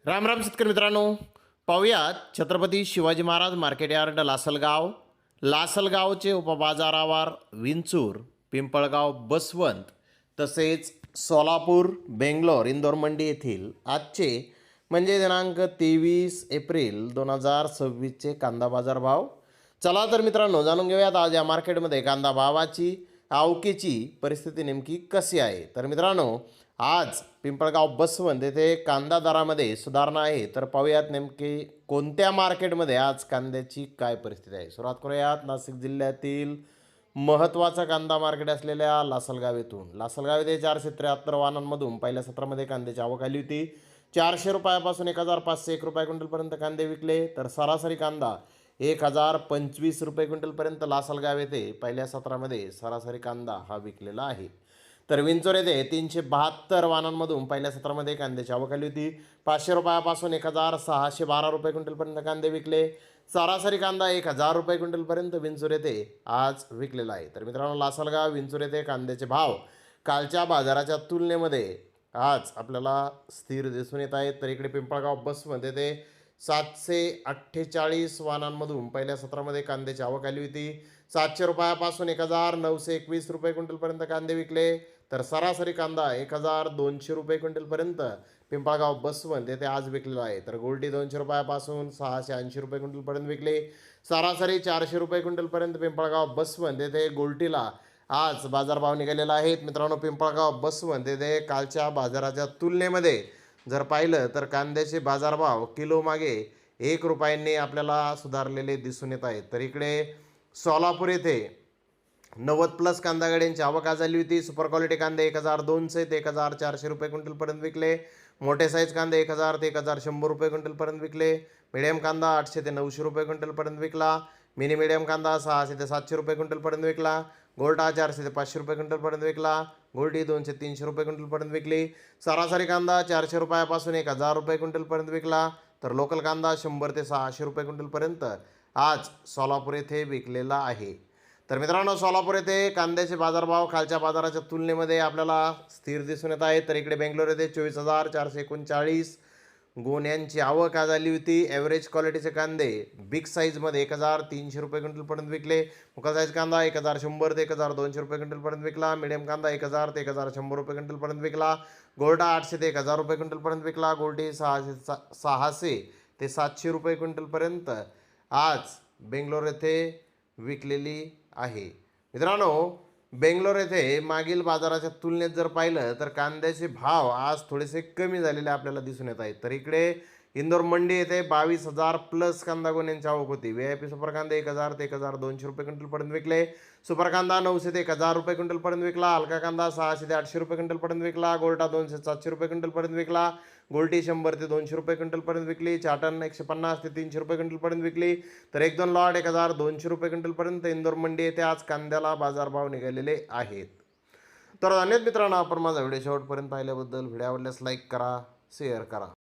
राम राम शेतकरी मित्रांनो, पाहुयात छत्रपती शिवाजी महाराज मार्केट यार्ड लासलगाव, लासलगावचे उपबाजारावर विंचूर, पिंपळगाव, बसवंत तसेच सोलापूर, बेंगलोर, इंदोर मंडी येथील आजचे म्हणजे दिनांक 23 एप्रिल 2026चे कांदा बाजार भाव. चला तर मित्रांनो, जाणून घेऊयात आज या मार्केटमध्ये कांदा भावाची आवकेची परिस्थिती नेमकी कशी आहे. तर मित्रांनो, आज पिंपळगाव, बसवंत येथे कांदा दरामध्ये सुधारणा आहे. तर पाहूयात नेमके कोणत्या मार्केटमध्ये आज कांद्याची काय परिस्थिती आहे. सुरुवात करूयात नाशिक जिल्ह्यातील महत्त्वाचा कांदा मार्केट असलेल्या लासलगाव येथून. लासलगाव येथे 473 वाहनांमधून पहिल्या सत्रामध्ये कांद्याची आवक आली होती. 400 रुपयापासून 1501 रुपये क्विंटलपर्यंत कांदे विकले. तर सरासरी कांदा 1025 रुपये क्विंटलपर्यंत लासलगाव येथे पहिल्या सत्रामध्ये सरासरी कांदा हा विकलेला आहे. तर विंचोर येथे 372 वाहनांमधून पहिल्या सत्रामध्ये कांद्याची आवक आली होती. 500 रुपयापासून 1612 रुपये क्विंटलपर्यंत कांदे विकले. सरासरी कांदा 1000 रुपये क्विंटलपर्यंत विंचोर येथे आज विकलेला आहे. तर मित्रांनो, लासलगाव, विंचोर येथे कांद्याचे भाव कालच्या बाजाराच्या तुलनेमध्ये आज आपल्याला स्थिर दिसून येत आहेत. तर इकडे पिंपळगाव, बसवंत येथे 748 वाहनांमधून पहिल्या सत्रामध्ये कांद्याची आवक आली होती. 700 रुपयापासून 1921 रुपये क्विंटलपर्यंत कांदे विकले. तर सरासरी कांदा 1200 रुपये क्विंटलपर्यंत पिंपळगाव, बसवंत येथे आज विकलेला आहे. तर गोल्टी 200 रुपयापासून 680 रुपये क्विंटलपर्यंत विकले. सरासरी 400 रुपये क्विंटलपर्यंत पिंपळगाव, बसवंत येथे गोल्टीला आज बाजारभाव निघालेला आहेत. मित्रांनो, पिंपळगाव, बसवंत येथे कालच्या बाजाराच्या तुलनेमध्ये जर पाहिलं तर कांद्याचे बाजारभाव किलो मागे 1 रुपयांनी आपल्याला सुधारलेले दिसून येत आहेत. तर इकडे सोलापूर येथे 90+ कांदा गाड्यांची आवक आज झाली होती. सुपर क्वालिटी कांदे 1200 ते 1400 रुपये क्विंटलपर्यंत विकले. मोठे साईज कांदे 1000 ते 1100 रुपये क्विंटलपर्यंत विकले. मिडियम कांदा 800 ते 900 रुपये क्विंटलपर्यंत विकला. मिनी मिडियम कांदा 600 ते 700 रुपये क्विंटलपर्यंत विकला. गोल्टा 400 ते 500 रुपये क्विंटलपर्यंत विकला. गोल्डी 200 ते 300 रुपये क्विंटलपर्यंत विकली. सरासरी कांदा 400 रुपयापासून 1000 रुपये क्विंटलपर्यंत विकला. तर लोकल कांदा 100 ते 600 रुपये क्विंटलपर्यंत आज सोलापूर येथे विकलेला आहे. तर मित्रांनो, सोलापूर येथे कांद्याचे बाजारभाव कालच्या बाजाराच्या तुलनेमध्ये आपल्याला स्थिर दिसून येत आहेत. तर इकडे बेंगलोर येथे 24,439 गोण्यांची आवक आज झाली होती. ॲव्हरेज क्वालिटीचे कांदे बिग साईजमध्ये 1300 रुपये क्विंटलपर्यंत विकले. मुका साईज कांदा 1100 ते 1200 रुपये क्विंटलपर्यंत विकला. मिडियम कांदा 1000 ते 1100 रुपये क्विंटलपर्यंत विकला. गोल्डा 800 ते 1000 रुपये क्विंटलपर्यंत विकला. गोल्डी 600 ते 700 रुपये क्विंटलपर्यंत आज बेंगलोर येथे विकलेली आहे. मित्रांनो, बेंगलोर येथे मागील बाजाराच्या तुलनेत जर पाहिलं तर कांद्याचे भाव आज थोडेसे कमी झालेले आपल्याला दिसून येत आहेत. तर इकडे इंदोर मंडी येथे 22,000+ कांदा गोण्यांची आवक होती. VIP सुपर कांदे 1000 ते 1200 रुपये क्विंटलपर्यंत विकले. सुपर कांदा 900 ते 1000 रुपये क्विंटलपर्यंत विकला. हलका कांदा 600 ते 800 रुपये क्विंटलपर्यंत विकला. गोल्टा 200 ते 700 रुपये क्विंटलपर्यंत विकला. गोल्टी 100 ते 200 रुपये क्विंटलपर्यंत विकली. चाटण 150 ते 300 रुपये क्विंटलपर्यंत विकली. तर 1-2 लॉट 1200 रुपये क्विंटलपर्यंत इंदोर मंडी येथे आज कांद्याला बाजारभाव निघालेले आहेत. तर धन्यवाद मित्रांनो, आपण माझा व्हिडिओ शेवटपर्यंत पाहिल्याबद्दल. व्हिडिओ आवडल्यास लाईक करा, शेअर करा.